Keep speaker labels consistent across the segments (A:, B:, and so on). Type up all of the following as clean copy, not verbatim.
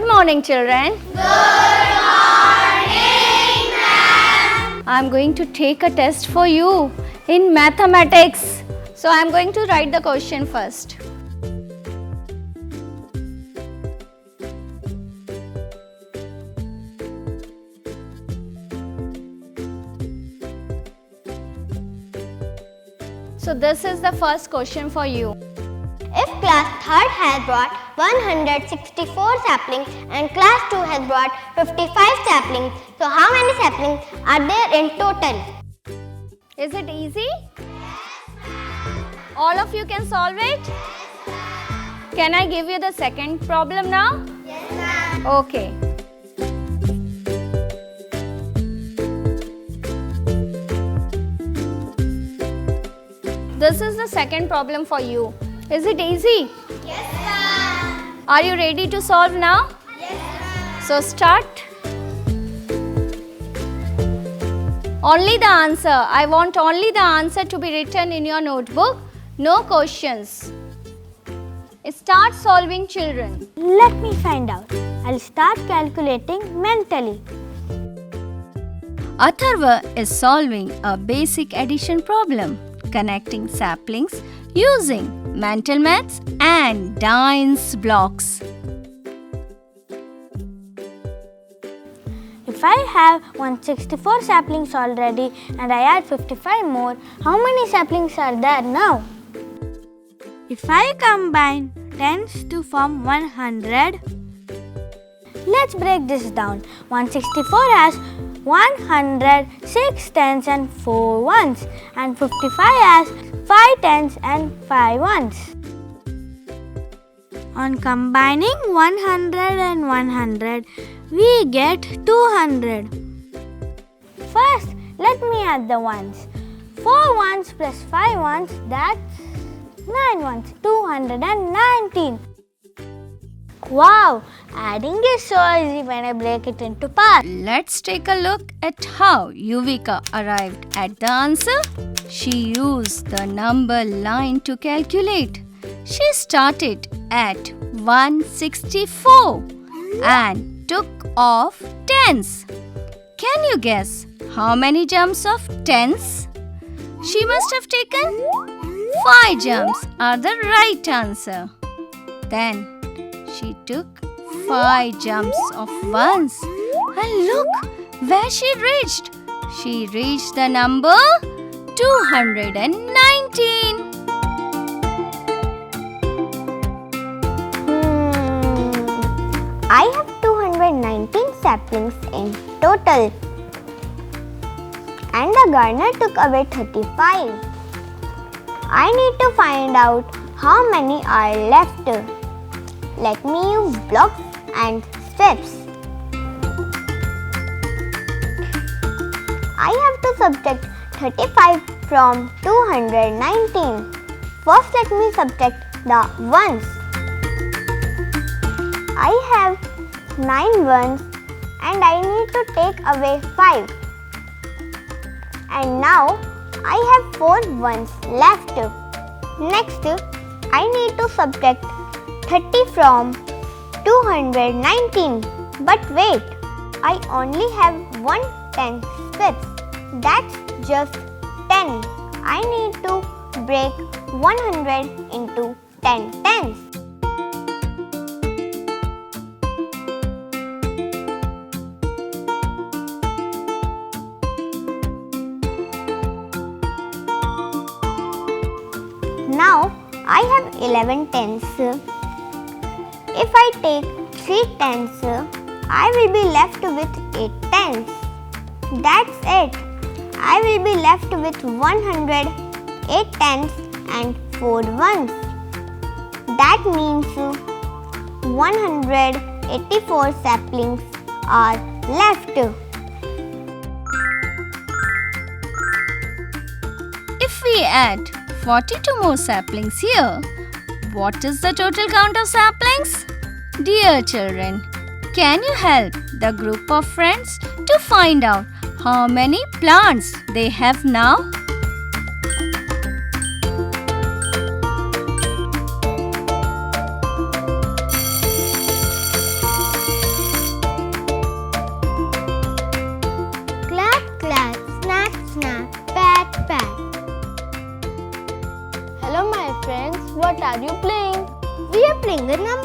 A: Good morning, children.
B: Good morning, ma'am.
A: I am going to take a test for you in mathematics. So I am going to write the question first. So this is the first question for you.
B: If class 3rd has brought 164 saplings and class 2 has brought 55 saplings, so how many saplings are there in total?
A: Is it easy? All of you can solve it? Can I give you the second problem now?
B: Yes, ma'am.
A: Okay. This is the second problem for you. Is it easy?
B: Yes, ma'am.
A: Are you ready to solve now?
B: Yes, ma'am.
A: So start. Only the answer. I want only the answer to be written in your notebook. No questions. Start solving, children.
C: Let me find out. I'll start calculating mentally.
A: Atharva is solving a basic addition problem, connecting saplings using mental maths and dines blocks.
C: If I have 164 saplings already and I add 55 more, how many saplings are there now? If I combine tens to form 100, let's break this down. 164 has 106 tens and 4 ones, and 55 has 5 tens and 5 ones. On combining 100 and 100, we get 200. First, let me add the ones. 4 ones plus 5 ones, that's 9 ones, 219. Wow, adding is so easy when I break it into parts.
A: Let's take a look at how Yuvika arrived at the answer. She used the number line to calculate. She started at 164 and took off tens. Can you guess how many jumps of tens? She must have taken 5 jumps are the right answer. Then she took 5 jumps of ones. And look where she reached. She reached the number 219.
B: I have 219 saplings in total. And the gardener took away 35. I need to find out how many are left. Let me use blocks and steps. I have to subtract 35 from 219. First, let me subtract the ones. I have 9 ones and I need to take away 5. And now I have 4 ones left. Next, I need to subtract 30 from 219. But wait, I only have 110 strips. That's just 10. I need to break 100 into 10 tens. Now I have 11 tens. If I take 3 tens, I will be left with 8 tens. That's it. I will be left with 108 tens and 4 ones. That means 184 saplings are left.
A: If we add 42 more saplings here, what is the total count of saplings? Dear children, can you help the group of friends to find out how many plants they have now?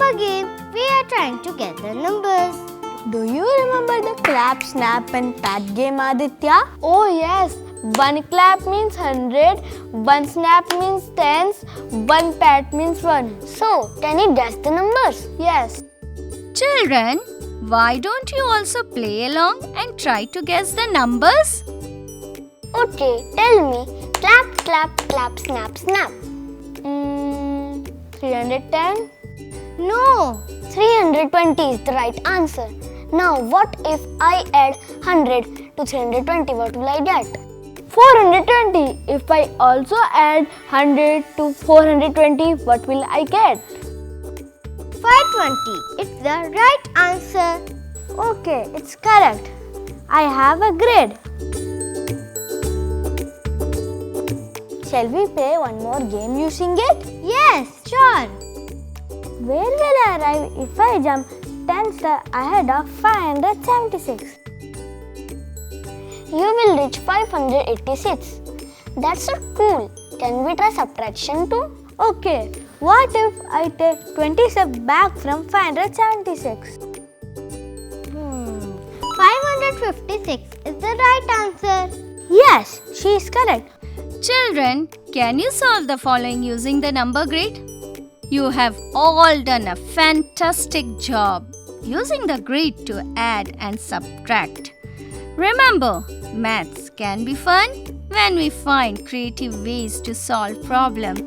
B: a game. We are trying to get the numbers.
C: Do you remember the clap, snap and pat game, Aditya? Oh yes. One clap means 100, one snap means tens, one pat means 1.
B: So, can you guess the numbers?
C: Yes.
A: Children, why don't you also play along and try to guess the numbers?
B: Okay, tell me. Clap, clap, clap, snap, snap.
C: 310?
B: No, 320 is the right answer. Now, what if I add 100 to 320? What will I get?
C: 420. If I also add 100 to 420, what will I get?
B: 520. It's the right answer.
C: Okay, it's correct. I have a grade. Shall we play one more game using it?
B: Yes, sure.
C: Where will I arrive if I jump 10 steps ahead of 576?
B: You will reach 586. That's so cool. Can we try subtraction too?
C: Okay, what if I take 20 steps back from 576?
B: 556 is the right answer.
C: Yes, she is correct.
A: Children, can you solve the following using the number grid? You have all done a fantastic job using the grid to add and subtract. Remember, maths can be fun when we find creative ways to solve problems.